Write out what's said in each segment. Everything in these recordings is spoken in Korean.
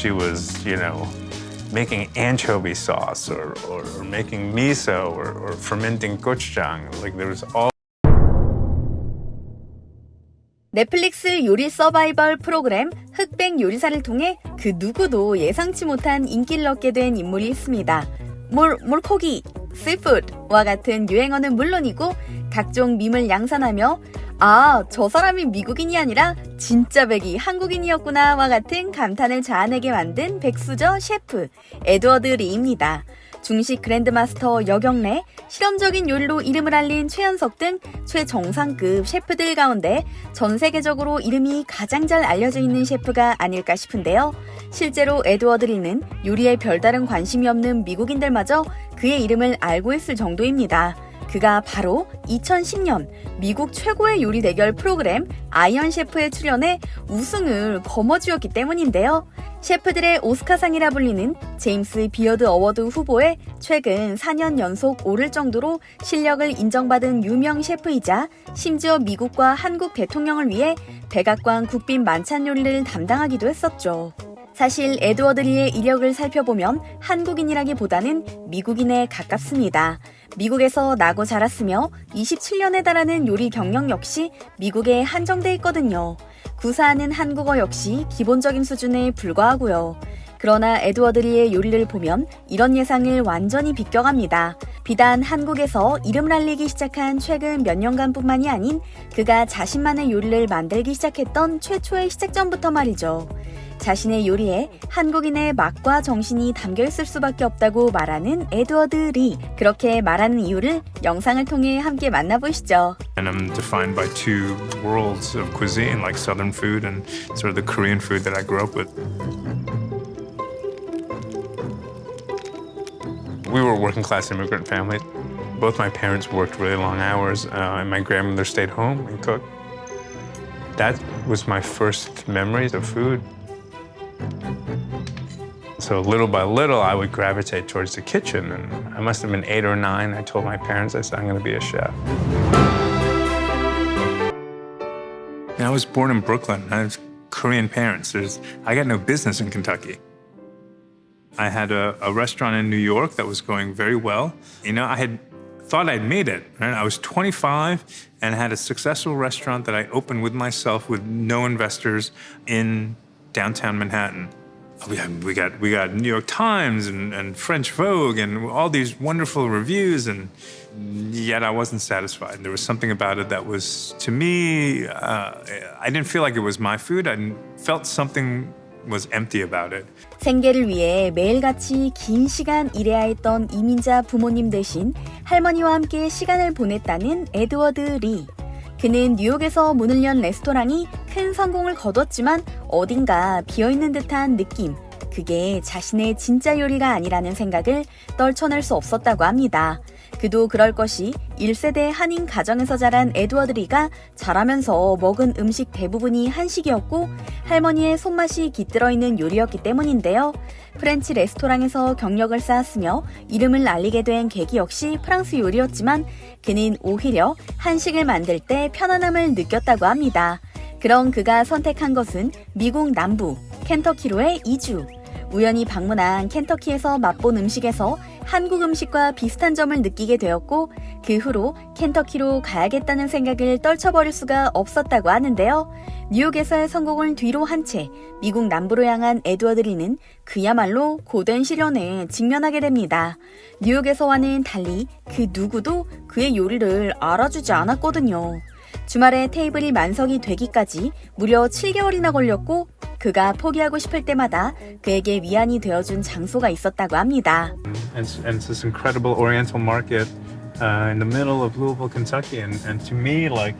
She was, making anchovy sauce or making miso or fermenting gochujang. Like there was all. 넷플릭스 요리 서바이벌 프로그램 흑백 요리사를 통해 그 누구도 예상치 못한 인기를 얻게 된 인물이 있습니다. 물고기, 씨푸드와 같은 유행어는 물론이고 각종 밈을 양산하며 저 사람이 미국인이 아니라 진짜 백이 한국인이었구나와 같은 감탄을 자아내게 만든 백수저 셰프 에드워드 리입니다. 중식 그랜드마스터 여경래, 실험적인 요리로 이름을 알린 최연석 등 최정상급 셰프들 가운데 전 세계적으로 이름이 가장 잘 알려져 있는 셰프가 아닐까 싶은데요. 실제로 에드워드 리는 요리에 별다른 관심이 없는 미국인들마저 그의 이름을 알고 있을 정도입니다. 그가 바로 2010년 미국 최고의 요리 대결 프로그램 아이언 셰프에 출연해 우승을 거머쥐었기 때문인데요. 셰프들의 오스카상이라 불리는 제임스 비어드 어워드 후보에 최근 4년 연속 오를 정도로 실력을 인정받은 유명 셰프이자 심지어 미국과 한국 대통령을 위해 백악관 국빈 만찬 요리를 담당하기도 했었죠. 사실 에드워드 리의 이력을 살펴보면 한국인이라기보다는 미국인에 가깝습니다. 미국에서 나고 자랐으며 27년에 달하는 요리 경력 역시 미국에 한정돼 있거든요. 구사하는 한국어 역시 기본적인 수준에 불과하고요. 그러나 에드워드 리의 요리를 보면 이런 예상을 완전히 비껴갑니다. 비단 한국에서 이름을 알리기 시작한 최근 몇 년간뿐만이 아닌 그가 자신만의 요리를 만들기 시작했던 최초의 시작점부터 말이죠. 자신의 요리에 한국인의 맛과 정신이 담겨있을 수밖에 없다고 말하는 에드워드 리. 그렇게 말하는 이유를 영상을 통해 함께 만나보시죠. And I'm defined by two worlds of cuisine, like Southern food and sort of the Korean food that I grew up with. We were a working class immigrant family. Both my parents worked really long hours, and my grandmother stayed home and cooked. That was my first memories of food. So little by little, I would gravitate towards the kitchen, and I must have been 8 or 9. I told my parents, I said, I'm going to be a chef. I was born in Brooklyn. I have Korean parents. I got no business in Kentucky. I had a restaurant in New York that was going very well. I had thought I'd made it. Right? I was 25 and had a successful restaurant that I opened with myself with no investors in downtown Manhattan. We got New York Times and French Vogue and all these wonderful reviews, and yet I wasn't satisfied. There was something about it that was, to me, I didn't feel like it was my food. I felt something was empty about it. 생계를 위해 매일같이 긴 시간 일해야 했던 이민자 부모님 대신 할머니와 함께 시간을 보냈다는 에드워드 리. 그는 뉴욕에서 문을 연 레스토랑이 큰 성공을 거뒀지만 어딘가 비어있는 듯한 느낌, 그게 자신의 진짜 요리가 아니라는 생각을 떨쳐낼 수 없었다고 합니다. 그도 그럴 것이 1세대 한인 가정에서 자란 에드워드 리가 자라면서 먹은 음식 대부분이 한식이었고 할머니의 손맛이 깃들어 있는 요리였기 때문인데요. 프렌치 레스토랑에서 경력을 쌓았으며 이름을 알리게 된 계기 역시 프랑스 요리였지만 그는 오히려 한식을 만들 때 편안함을 느꼈다고 합니다. 그런 그가 선택한 것은 미국 남부 켄터키로의 이주. 우연히 방문한 켄터키에서 맛본 음식에서 한국 음식과 비슷한 점을 느끼게 되었고 그 후로 켄터키로 가야겠다는 생각을 떨쳐버릴 수가 없었다고 하는데요. 뉴욕에서의 성공을 뒤로 한 채 미국 남부로 향한 에드워드 리는 그야말로 고된 시련에 직면하게 됩니다. 뉴욕에서와는 달리 그 누구도 그의 요리를 알아주지 않았거든요. 주말에 테이블이 만석이 되기까지 무려 7개월이나 걸렸고 그가 포기하고 싶을 때마다 그에게 위안이 되어준 장소가 있었다고 합니다. And it's this incredible Oriental market in the middle of Louisville, Kentucky, and to me, like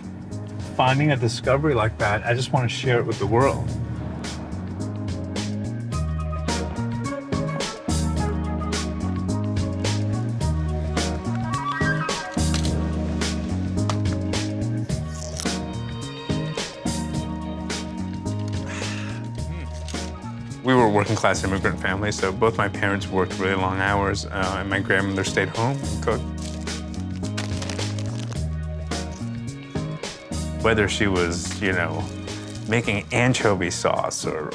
finding a discovery like that, I just want to share it with the world. We were a working class immigrant family, so both my parents worked really long hours, and my grandmother stayed home and cooked. Whether she was, making anchovy sauce or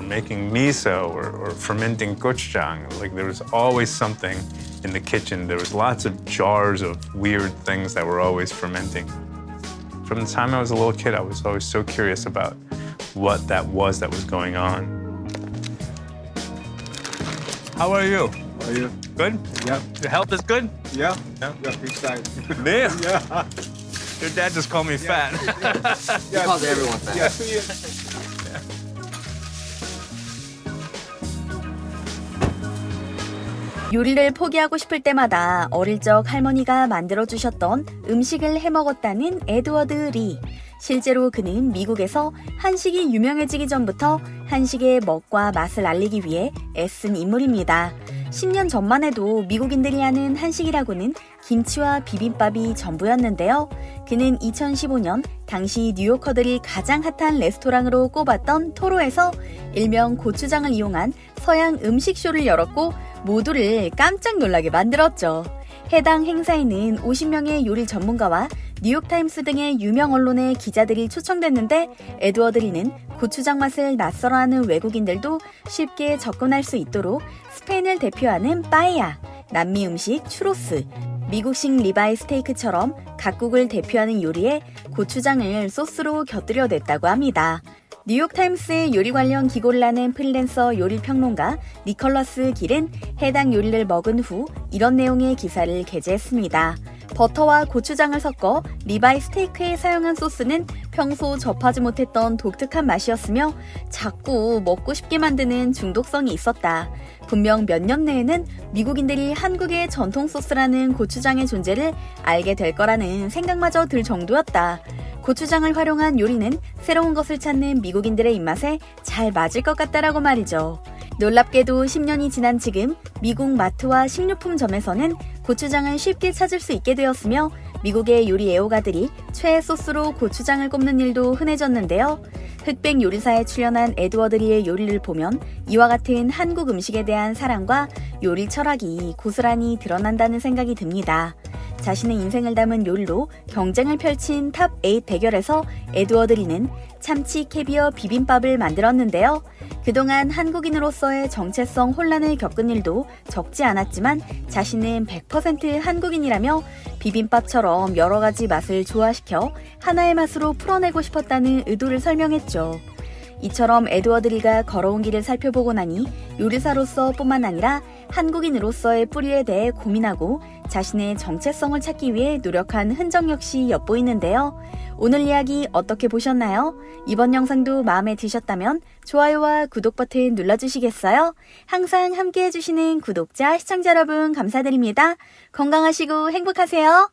making miso or fermenting gochujang. Like there was always something in the kitchen. There was lots of jars of weird things that were always fermenting. From the time I was a little kid, I was always so curious about what that was going on. How are you? How are you? Good? Yeah. Your health is good? Yeah. Yeah. Yeah, big time. Damn. Yeah. Your dad just called me fat. He calls everyone fat. Yeah, 2 years. 요리를 포기하고 싶을 때마다 어릴 적 할머니가 만들어주셨던 음식을 해먹었다는 에드워드 리. 실제로 그는 미국에서 한식이 유명해지기 전부터 한식의 멋과 맛을 알리기 위해 애쓴 인물입니다. 10년 전만 해도 미국인들이 아는 한식이라고는 김치와 비빔밥이 전부였는데요. 그는 2015년 당시 뉴요커들이 가장 핫한 레스토랑으로 꼽았던 토로에서 일명 고추장을 이용한 서양 음식쇼를 열었고 모두를 깜짝 놀라게 만들었죠. 해당 행사에는 50명의 요리 전문가와 뉴욕타임스 등의 유명 언론의 기자들이 초청됐는데 에드워드 리는 고추장 맛을 낯설어하는 외국인들도 쉽게 접근할 수 있도록 스페인을 대표하는 빠에야, 남미 음식 추로스, 미국식 리바이 스테이크처럼 각국을 대표하는 요리에 고추장을 소스로 곁들여 냈다고 합니다. 뉴욕타임스의 요리 관련 기고를 하는 프리랜서 요리평론가 니컬러스 길은 해당 요리를 먹은 후 이런 내용의 기사를 게재했습니다. 버터와 고추장을 섞어 리바이 스테이크에 사용한 소스는 평소 접하지 못했던 독특한 맛이었으며 자꾸 먹고 싶게 만드는 중독성이 있었다. 분명 몇 년 내에는 미국인들이 한국의 전통 소스라는 고추장의 존재를 알게 될 거라는 생각마저 들 정도였다. 고추장을 활용한 요리는 새로운 것을 찾는 미국인들의 입맛에 잘 맞을 것 같다라고 말이죠. 놀랍게도 10년이 지난 지금 미국 마트와 식료품점에서는 고추장을 쉽게 찾을 수 있게 되었으며 미국의 요리 애호가들이 최애 소스로 고추장을 꼽는 일도 흔해졌는데요. 흑백 요리사에 출연한 에드워드 리의 요리를 보면 이와 같은 한국 음식에 대한 사랑과 요리 철학이 고스란히 드러난다는 생각이 듭니다. 자신의 인생을 담은 요리로 경쟁을 펼친 탑 8 대결에서 에드워드 리는 참치 캐비어 비빔밥을 만들었는데요. 그동안 한국인으로서의 정체성 혼란을 겪은 일도 적지 않았지만 자신은 100% 한국인이라며 비빔밥처럼 여러 가지 맛을 조화시켜 하나의 맛으로 풀어내고 싶었다는 의도를 설명했죠. 이처럼 에드워드 리가 걸어온 길을 살펴보고 나니 요리사로서 뿐만 아니라 한국인으로서의 뿌리에 대해 고민하고 자신의 정체성을 찾기 위해 노력한 흔적 역시 엿보이는데요. 오늘 이야기 어떻게 보셨나요? 이번 영상도 마음에 드셨다면 좋아요와 구독 버튼 눌러주시겠어요? 항상 함께 해주시는 구독자, 시청자 여러분 감사드립니다. 건강하시고 행복하세요.